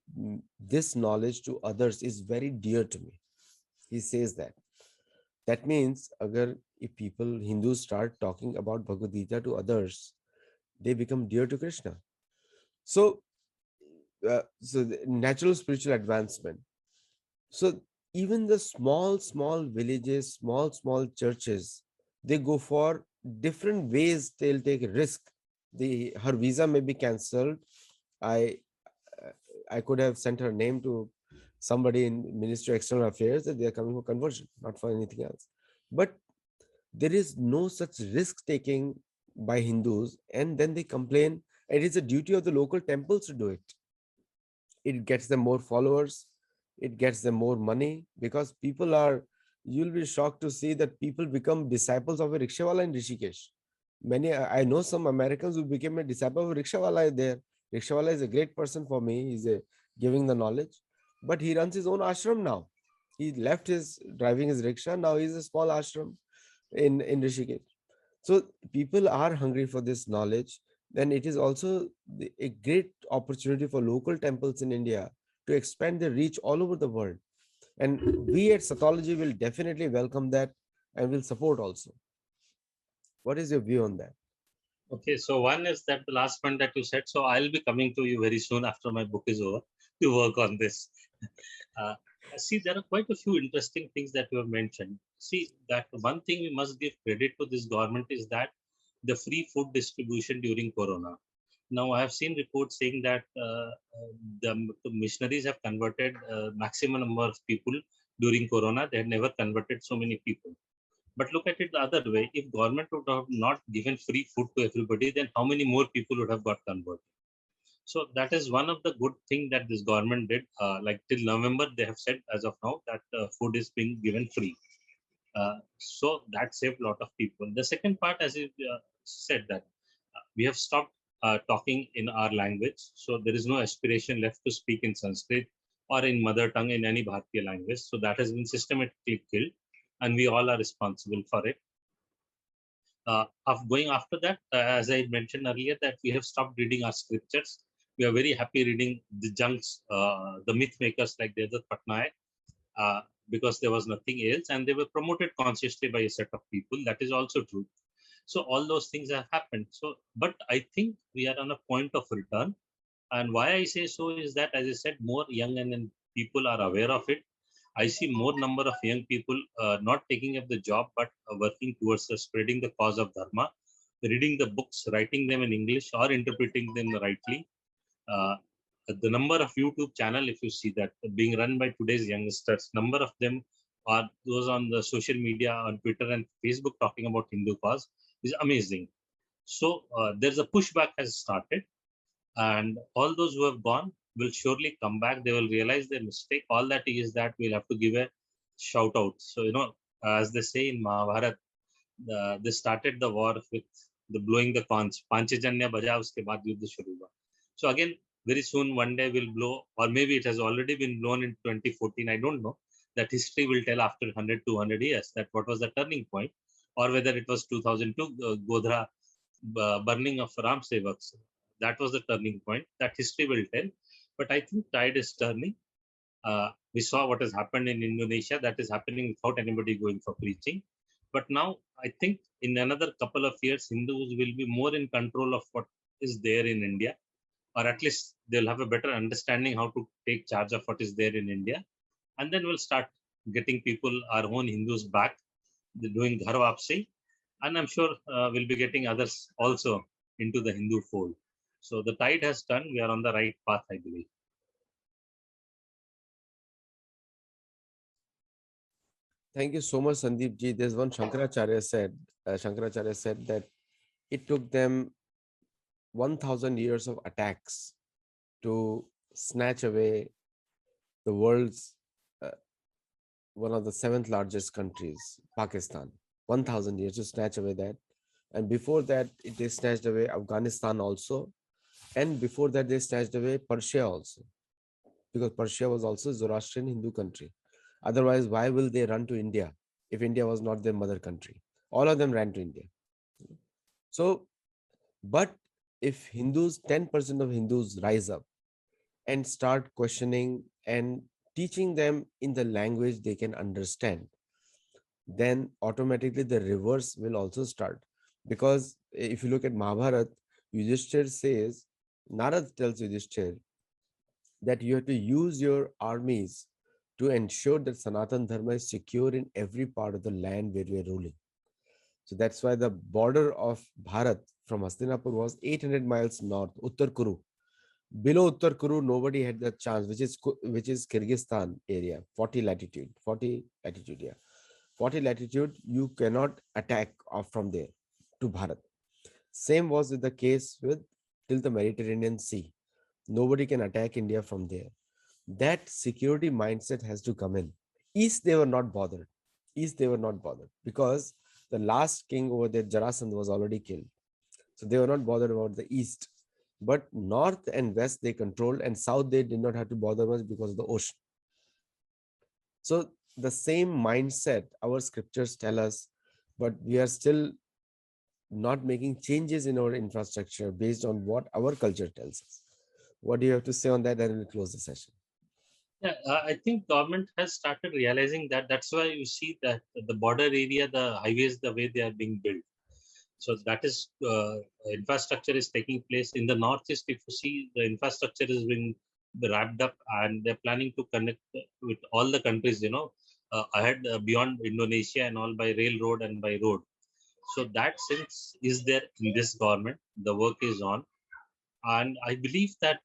this knowledge to others is very dear to me. He says that. That means if people, Hindus start talking about Bhagavad Gita to others, they become dear to Krishna. So, so the natural spiritual advancement. So even the small villages, small churches, they go for different ways. They'll take a risk. Her visa may be cancelled. I I could have sent her name to somebody in Ministry of External Affairs that they are coming for conversion, not for anything else. But there is no such risk taking by Hindus, and then they complain. It is a duty of the local temples to do it. It gets them more followers, it gets them more money because people are, you'll be shocked to see that people become disciples of a rickshawala in Rishikesh. Many, I know some Americans who became a disciple of rickshawala there. Rickshawala is a great person for me. He's giving the knowledge, but he runs his own ashram now. He left his driving his rickshaw. Now he's a small ashram in Rishikesh. So people are hungry for this knowledge. Then it is also a great opportunity for local temples in India to expand their reach all over the world. And we at Sattology will definitely welcome that and will support also. What is your view on that? Okay, so one is that the last point that you said. So I'll be coming to you very soon after my book is over to work on this. Uh, See, there are quite a few interesting things that you have mentioned. See, that one thing we must give credit to this government is that the free food distribution during Corona. Now, I have seen reports saying that the missionaries have converted maximum number of people during Corona. They had never converted so many people. But look at it the other way. If government would have not given free food to everybody, then how many more people would have got converted? So that is one of the good thing that this government did. Like till November, they have said as of now that food is being given free. So that saved a lot of people. The second part, as you said, that we have stopped talking in our language. So there is no aspiration left to speak in Sanskrit or in mother tongue in any Bharatiya language. So that has been systematically killed, and we all are responsible for it. Of going after that, as I mentioned earlier, that we have stopped reading our scriptures. We are very happy reading the junks, the myth makers like Devadat Patnaik, uh, because there was nothing else, and they were promoted consciously by a set of people. That is also true. So all those things have happened. So, but I think we are on a point of return. And why I say so is that, as I said, more young and people are aware of it. I see more number of young people not taking up the job, but working towards spreading the cause of Dharma, reading the books, writing them in English or interpreting them rightly. Uh, the number of YouTube channel, if you see that being run by today's youngsters, number of them are those on the social media, on Twitter and Facebook talking about Hindu cause is amazing. So there's a pushback has started, and all those who have gone will surely come back. They will realize their mistake. All that is that we'll have to give a shout out. So, as they say in Mahabharata, they started the war with the blowing the conch. Panchajanya baja, uske baad yuddha shuru hua. So again, very soon one day will blow, or maybe it has already been blown in 2014. I don't know. That history will tell after 100, 200 years that what was the turning point, or whether it was 2002 Godhra burning of Ram Sevaks. That was the turning point. That history will tell. But I think tide is turning. We saw what has happened in Indonesia. That is happening without anybody going for preaching. But now I think in another couple of years, Hindus will be more in control of what is there in India, or at least they'll have a better understanding how to take charge of what is there in India. And then we'll start getting people, our own Hindus back, doing Ghar Vapsi. And I'm sure we'll be getting others also into the Hindu fold. So the tide has turned. We are on the right path, I believe. Thank you so much, Sandeep ji. There's one Shankaracharya said that it took them 1,000 years of attacks to snatch away the world's one of the seventh largest countries, Pakistan. 1,000 years to snatch away that. And before that, they snatched away Afghanistan also. And before that, they snatched away Persia also, because Persia was also a Zoroastrian Hindu country. Otherwise, why will they run to India if India was not their mother country? All of them ran to India. So, but if Hindus, 10% of Hindus rise up and start questioning and teaching them in the language they can understand, then automatically the reverse will also start. Because if you look at Mahabharat, Yudhishthir says, Narad tells Yudhishthir that you have to use your armies to ensure that Sanatan Dharma is secure in every part of the land where we are ruling. So that's why the border of Bharat from Hastinapur was 800 miles north, Uttar Kuru. Below Uttar Kuru, nobody had the chance, which is Kyrgyzstan area, 40 latitude, 40 latitude, yeah. 40 latitude, you cannot attack off from there to Bharat. Same was with the case with till the Mediterranean Sea. Nobody can attack India from there. That security mindset has to come in. East, they were not bothered. East, they were not bothered because the last king over there, Jarasandh, was already killed. So they were not bothered about the East. But North and West, they controlled, and South, they did not have to bother much because of the ocean. So the same mindset our scriptures tell us, but we are still not making changes in our infrastructure based on what our culture tells us. What do you have to say on that? Then we'll close the session. Yeah, I think government has started realizing that. That's why you see that the border area, the highways, the way they are being built. So that is infrastructure is taking place in the northeast. If you see, the infrastructure is being wrapped up, and they're planning to connect with all the countries. Ahead beyond Indonesia and all by railroad and by road. So that sense is there in this government. The work is on, and I believe that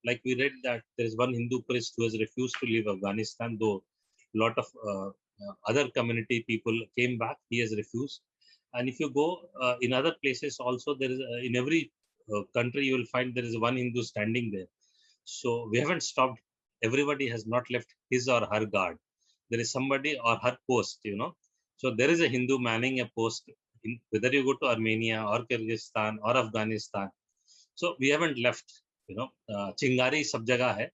like we read that there is one Hindu priest who has refused to leave Afghanistan, though a lot of other community people came back. He has refused. And if you go in other places also, there is in every country you will find there is one Hindu standing there. So we haven't stopped. Everybody has not left his or her guard. There is somebody or her post. So there is a Hindu manning a post, whether you go to Armenia or Kyrgyzstan or Afghanistan. So we haven't left. Chingari sab jagah hai.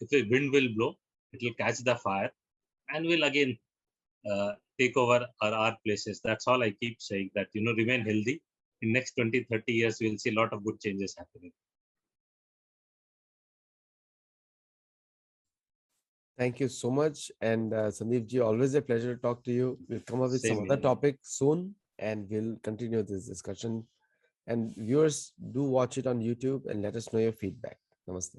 If a wind will blow, it will catch the fire and will again take over our places. That's all I keep saying, that, remain healthy. In next 20, 30 years, we'll see a lot of good changes happening. Thank you so much. And Sandeep ji, always a pleasure to talk to you. We'll come up with some Same other here. topic soon and we'll continue this discussion. And viewers, do watch it on YouTube and let us know your feedback. Namaste.